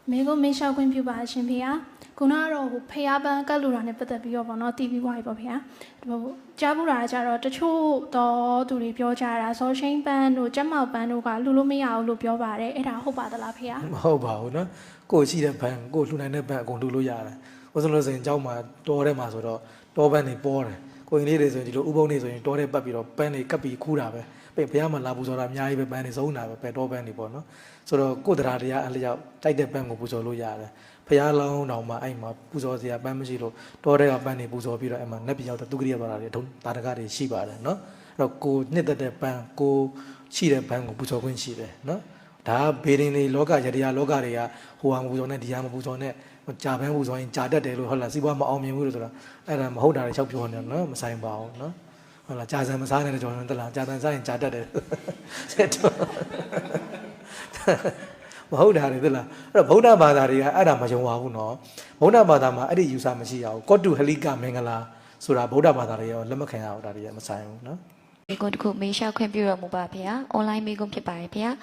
မေကိုမေရှောက်ခွင့်ပြုပါရှင်ဖေဟာခုနကတော့ဖျားပန်းကတ်လူတာနဲ့ပတ်သက်ပြီးတော့ဗောနော်တီးပြီးွားပြီပေါ့ဖေဟာဟိုကြားဘူးတာကြတော့တချို့တော့သူတွေပြောကြတာဇော်ရှိန်ပန်းတို့ကျက်မောက်ပန်းတို့ကလှူလို့မရဘူးလို့ပြောပါတယ်အဲ့ဒါဟုတ်ပါသလားဖေဟာမဟုတ်ပါဘူးနော်ကိုရှိတဲ့ဘန်ကိုလှူနိုင်တဲ့ဘန်အကုန်လှူလို့ရတယ်ဥစ္စာလို့ဆိုရင်เจ้าမှာတောထဲမှာဆိုတော့တောပန်းတွေပေါ်တယ်ကိုရင်လေးတွေဆိုရင်ဒီလိုဥပုံတွေဆိုရင်တောထဲပတ်ပြီးတော့ပန်းတွေကပ်ပြီးခူးတာပဲဘုရားမှာလာပူဇော်တာအများကြီးပဲပန်းတွေစုံတာပဲတောပန်းတွေပေါ့နော်ဆိုတော့ကိုယ်တရားတရားအလျောက်တိုက်တဲ့ပန်းကိုပူဇော်လို့ရတယ်ဘုရားလောင်းတော်မှာအဲ့မှာပူဇော်စရာပန်းမရှိလို့တောထဲကပန်းတွေပူဇော်ပြီးတော့အဲ့မှာနတ်ပြည်ရောက်တဲ့သူကရိယာသွားတာတွေတာတကတွေရှိပါတယ်နော်အဲ့တော့ကိုနှစ်သက်တဲ့ပန်းကိုရှိတဲ့ပန်းကိုပူဇော်ခွင့်ရှိတယ်နော်ဒါဘေးရင်တွေလောကရတရားလောကတွေကဟိုဟာမပူဇော်နဲ့ဒီဟာမပူဇော်နဲ့ကြာပန်းပူဇော်ရင်ကြာတတ်တယ်လို့ဟုတ်လားစီးပွားမအောင်မြင်ဘူးလို့ဆိုတာအဲ့ဒါမဟုတ်တာတွေချက်ပြောနေတယ်နော်မဆိုင်ပါဘူးနော်ဟုတ်လားကြာစံမစားနဲ့ကြော်တယ်လားကြာစံစားရင်ကြာတတ်တယ်ဆက်တော့မဟုတ်တာတွေသလားအဲ့တော့ဗုဒ္ဓဘာသာတွေကအဲ့ဒါမယုံပါဘူးနော်ဗုဒ္ဓဘာသာမှာအဲ့ဒီယူဆမရှိရဘူးကောတုဟလိကမင်္ဂလာဆိုတာဗုဒ္ဓဘာသာတွေရောလက်မခံရဘူးဒါတွေကမဆိုင်ဘူးနော်မိကွန်းတစ်ခုမေးလျှောက်ခွင့်ပြုတော်မူပါဗျာအွန်လိုင်းမိကွန်းဖြစ်ပါတယ်ဗျာ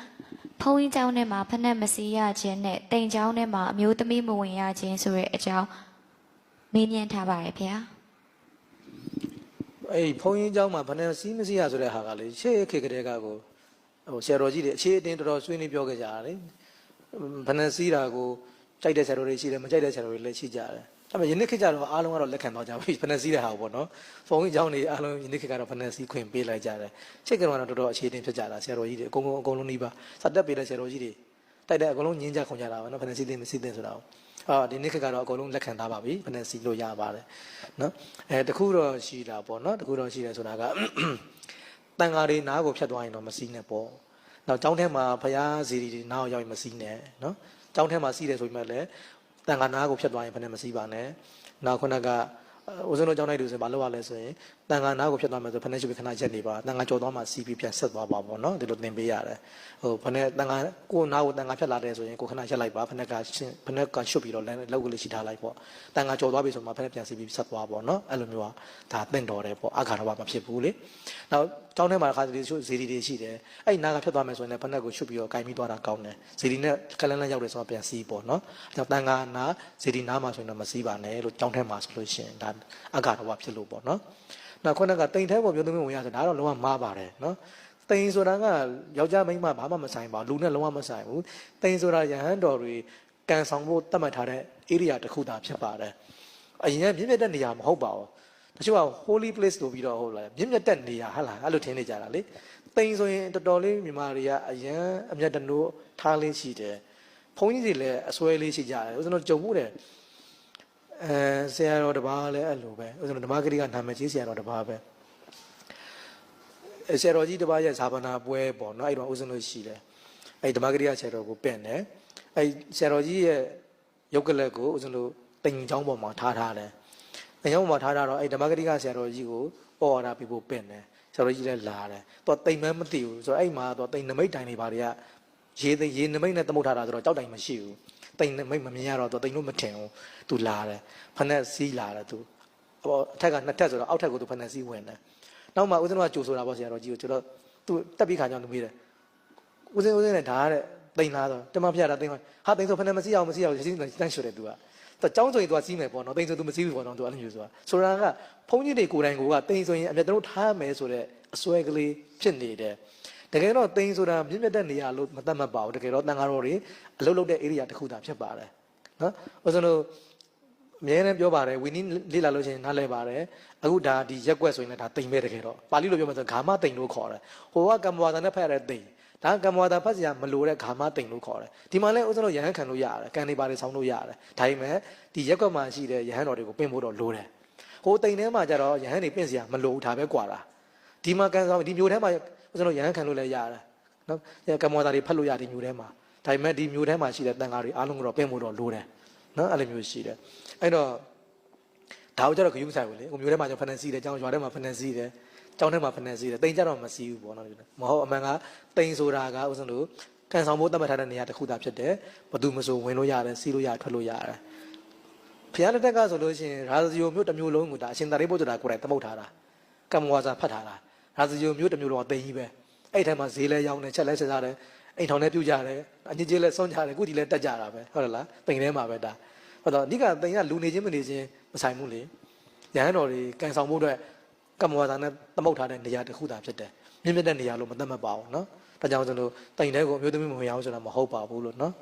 ဖုန်းကြီးเจ้าထဲမှာဖက်နဲ့မစီရခြင်းနဲ့တိမ်เจ้าထဲမှာအမျိုးသမီးမဝင်ရခြင်းဆိုတဲ့အကြောင်းမေးမြန်းထားပါတယ်ဗျာအဲ့ဘုန်းကြီးเจ้าမှာဖက်နဲ့စီးမစီရဆိုတဲ့ဟာကလေရှေ့ခေတ်ကတည်းကကိုဟိုဆရာတော်ကြီးတွေအခြေအတင်းတော်တော်ဆွေးနွေးပြောခဲ့ကြတာလေဖက်နဲ့စီးတာကိုကြိုက်တဲ့ဆရာတော်တွေရှိတယ်မကြိုက်တဲ့ဆရာတော်တွေလည်းရှိကြတယ်ဒါပေမဲ့ယနေ့ခေတ်ကျတော့အားလုံးကတော့လက်ခံတော့ကြပြီဖက်နဲ့စီးတဲ့ဟာကိုပေါ့နော်ဘုန်းကြီးเจ้าတွေအားလုံးယနေ့ခေတ်ကတော့ဖက်နဲ့စီးခွင့်ပေးလိုက်ကြတယ်ရှေ့ကတော့တော်တော်အခြေအတင်းဖြစ်ကြတာဆရာတော်ကြီးတွေအကုန်လုံးနှီးပါစတက်ပေးတဲ့ဆရာတော်ကြီးတွေတိုက်တဲ့အကုန်လုံးညင်းကြခုန်ကြတာပါနော်ဖက်နဲ့စီးသိမစီးသိဆိုတာဒီနေ့ခေတ်ကတော့အကုန်လုံးလက်ခံထားပါပြီဖက်နဲ့စီးလို့ရပါတယ်နော်တခုတော့ရှိတာပေါ့နော်တခုတော့ရှိတယ်ဆိုတာကတန်ဃာတွေနားကိုဖြတ်သွားရင်တော့မစီးနဲ့ပေါ့နောက်ကျောင်းထဲမှာဘုရားစီရီတွေနားကိုရောက်ရင်မစီးနဲ့နော်ကျောင်းထဲမှာစီးတယ်ဆိုပေမဲ့လည်းတန်ခါနားကိုဖြတ်သွားရင်ဘယ်နဲ့မစီးပါနဲ့နောက်ခုနကဦးဇင်းတို့ကျောင်းလိုက်လို့ဆိုရင်မလုပ်ရလဲဆိုရင်တန်ခါနားကိုဖြတ်သွားမယ်ဆိုဖက်နဲ့ရှုပ်ပြီးခဏရက်နေပါတန်ခါကြော်သွားမှစီးပြီးပြန်ဆက်သွားပါပေါ့နော်ဒီလိုသင်ပေးရတယ်ဟိုဖက်နဲ့တန်ခါကိုနားကိုတန်ခါဖြတ်လာတယ်ဆိုရင်ကိုခဏရက်လိုက်ပါဖက်နဲ့ကရှုပ်ပြီးတော့လောက်ကလေးရှိထားလိုက်ပေါ့တန်ခါကြော်သွားပြီဆိုမှဖက်နဲ့ပြန်စီးပြီးဆက်သွားပေါ့နော်အဲ့လိုမျိုးကဒါသင်တော်တယ်ပေါ့အခါတော့မဖြစ်ဘူးလေနောက်ကျောင်းထဲမှာခါစီဇီရီတွေရှိတယ်အဲ့နားကဖြတ်သွားမယ်ဆိုရင်လည်းဖက်နဲ့ကိုရှုပ်ပြီးတော့ကင်ပြီးသွားတာကောင်းတယ်ဇီရီနဲ့ကလန်းလန်းရောက်တယ်ဆိုတော့ပြန်စီးပေါ့နော်အဲ့တော့တန်ခါနားဇီရီနားမှာဆိုရင်တော့မစီးပါနဲ့လို့ကျောင်းထဲမှာဆိုလို့ရှိရင်ဒါအခါတော့ဖြစ်လို့ပေါ့နော်နောက်ခုနကတိမ်ထဲပေါ်မျိုးသမီးဝင်ရဆိုဒါတော့လုံးဝမားပါတယ်နော်တိမ်ဆိုတာကယောက်ျားမိန်းမဘာမှမဆိုင်ပါဘူးလူနဲ့လုံးဝမဆိုင်ဘူးတိမ်ဆိုတာယဟန်တော်တွေကန်ဆောင်ဖို့တတ်မှတ်ထားတဲ့ area တစ်ခုသာဖြစ်ပါတယ်အရင်မြင့်မြတ်တဲ့နေရာမဟုတ်ပါဘူးတချို့က holy place လို့ပြီးတော့ဟုတ်လားမြင့်မြတ်တဲ့နေရာဟာလားအဲ့လိုထင်နေကြတာလေတိမ်ဆိုရင်တော်တော်လေးမြန်မာတွေကအရင်အမျက်တနိုးထားလေးရှိတယ်ဘုန်းကြီးတွေလည်းအစွဲလေးရှိကြတယ်ဦးဇင်းတို့ကြုံမှုတယ်ဆရာတော်တပါးလည်းအဲ့လိုပဲဦးဇင်းတို့ဓမ္မဂရိကနာမည်ကြီးဆရာတော်တပါးပဲဆရာတော်ကြီးတပါးရဲ့ဇာပနာပွဲပေါ့နော်အဲ့တော့ဦးဇင်းတို့ရှိတယ်အဲ့ဓမ္မဂရိကဆရာတော်ကိုပင့်တယ်အဲ့ဆရာတော်ကြီးရဲ့ရုပ်ကလပ်ကိုဦးဇင်းတို့တိမ်ချောင်းပေါ်မှာထားတယ်တိမ်ချောင်းပေါ်မှာထားတော့အဲ့ဓမ္မဂရိကဆရာတော်ကြီးကိုအော်ရတာပြဖို့ပင့်တယ်ဆရာတော်ကြီးလည်းလာတယ်သူတိမ်မမသိဘူးဆိုတော့အဲ့မှာသူတိမ်နမိတ်တိုင်တွေဘာတွေကရေနမိတ်နဲ့သမုတ်ထားတာဆိုတော့ကြောက်တိုင်မရှိဘူးတိမ်နမိတ်မမြင်ရတော့သူတိမ်လို့မထင်ဘူးသူလာတယ်ဖက်နဲ့စီးလာတယ်သူအထက်ကနှစ်ထက်ဆိုတော့အောက်ထက်ကိုသူဖက်နဲ့စီးဝင်တယ်နောက်မှဦးဇင်းတို့ကကြိုဆိုတာပေါ့ဆရာတော်ကြီးကိုကျွန်တော်သူတက်ပြီးခါကြောင်သူမေးတယ်ဦးဇင်းနဲ့ဓာတ်တဲ့တိမ်လာတော့တမဖျက်တာတိမ်ဟာတိမ်ဆိုဖက်နဲ့မစီးအောင်ရှင်းတန်းရွှေတယ်သူကကျောင်းဆိုရင်သူကစီးမယ်ပေါ့နော်တိမ်ဆိုသူမစီးဘူးပေါ့နော်သူအဲ့လိုမျိုးဆိုတာကဘုန်းကြီးတွေကိုယ်တိုင်ကတိမ်ဆိုရင်အမြတ်တို့ထားမယ်ဆိုတဲ့အစွဲကလေးဖြစ်နေတယ်တကယ်တော့တိမ်ဆိုတာမြင့်မြတ်တဲ့နေရာလို့မသတ်မှတ်ပါဘူးတကယ်တော့တန်ဃာတော်တွေအလုပ်လုပ်တဲ့ area တစ်ခုသာဖြစ်ပါတယ်နော်ဦးဇင်းတို့အများနဲ့ပြောပါတယ်ဝီနည်းလေ့လာလို့ရှိရင်နားလဲပါတယ်အခုဒါဒီရက်ွက်ဆိုရင်လည်းဒါတိမ်ပဲတကယ်တော့ပါဠိလိုပြောမှဆိုဂါမတိမ်လို့ခေါ်တယ်ဟိုကကမ္မဝါဒနဲ့ဖတ်ရတဲ့တိမ်ဒါကမ္မဝါဒဖတ်စရာမလိုတဲ့ဂါမတိမ်လို့ခေါ်တယ်ဒီမှာလဲဦးဇင်းတို့ယဟန်ခံလို့ရတယ်ကန်နေပါတယ်ဆောင်းလို့ရတယ်ဒါပေမဲ့ဒီရက်ွက်မှာရှိတဲ့ယဟန်တော်တွေကိုပင့်ဖို့တော့လိုတယ်ဟိုတိမ်ထဲမှာကျတော့ယဟန်တွေပင့်စရာမလိုဘူးဒါပဲကွာတာဒီမှာကန်ဆောင်ဒီမျိုးထဲမှာဦးဇင်းတို့ယဟန်ခံလို့လည်းရတယ်နော်ကမ္မဝါဒတွေဖတ်လို့ရဒီမျိုးထဲမှာဒါပေမဲ့ဒီမျိုးထဲမှာရှိတဲ့တန်ဃာတွေအားလုံးကတော့ပင့်ဖို့တော့လိုတယ်နော်အဲ့လိုမျိုးရှိတယ်အဲ့တော့ဒါကိုကြတော့ဂယုဆိုင်ဘူးလေဟိုမျိုးထဲမှာကျွန်တော်ဖက်နန်စီးတယ်ကျောင်းရွာထဲမှာဖက်နန်စီးတယ်ကျောင်းထဲမှာဖက်နန်စီးတယ်တိမ်ကြတော့မစီးဘူးပေါ့နော်မဟုတ်အမှန်ကတိမ်ဆိုတာကဥစဉ်လို့ကန်ဆောင်ဖို့တတ်မှတ်ထားတဲ့နေရာတစ်ခုသာဖြစ်တယ်ဘသူမဆိုဝင်လို့ရတယ်စီးလို့ရထွက်လို့ရတယ်ဘုရားလက်ထက်ကဆိုလို့ရှိရင်ရာဇယိုမျိုးတစ်မျိုးလုံးကိုဒါအရှင်သာရိပုတ္တရာကိုယ်တိုင်သမုတ်ထားတာကမ္မဝါစာဖတ်ထားတာရာဇယိုမျိုးတစ်မျိုးလုံးကတိမ်ကြီးပဲအဲ့ထဲမှာဈေးလဲရောင်းတယ်ချက်လဲဆက်စားတယ် အိမ်ထောင်ထဲပြုတ်ကြတယ်အညစ်အကြေးလဲဆုံးကြတယ်ကုတီလဲတက်ကြတာပဲဟုတ်တယ်လားတိမ်ထဲမှာပဲဒါဟုတ်တော့အဓိကတိမ်ကလူနေချင်းမနေချင်းမဆိုင်ဘူးလေရဟန်းတော်တွေကန်ဆောင်မှုအတွက်ကမ္မဝါဒနဲ့သမုတ်ထားတဲ့နေရာတစ်ခုသာဖြစ်တယ်မြင့်မြတ်တဲ့နေရာလို့မသတ်မှတ်ပါဘူးနော်ဒါကြောင့်ကျွန်တော်တိမ်ထဲကိုအမျိုးသမီးမဝင်အောင်ဆိုတာမဟုတ်ပါဘူးလို့နော်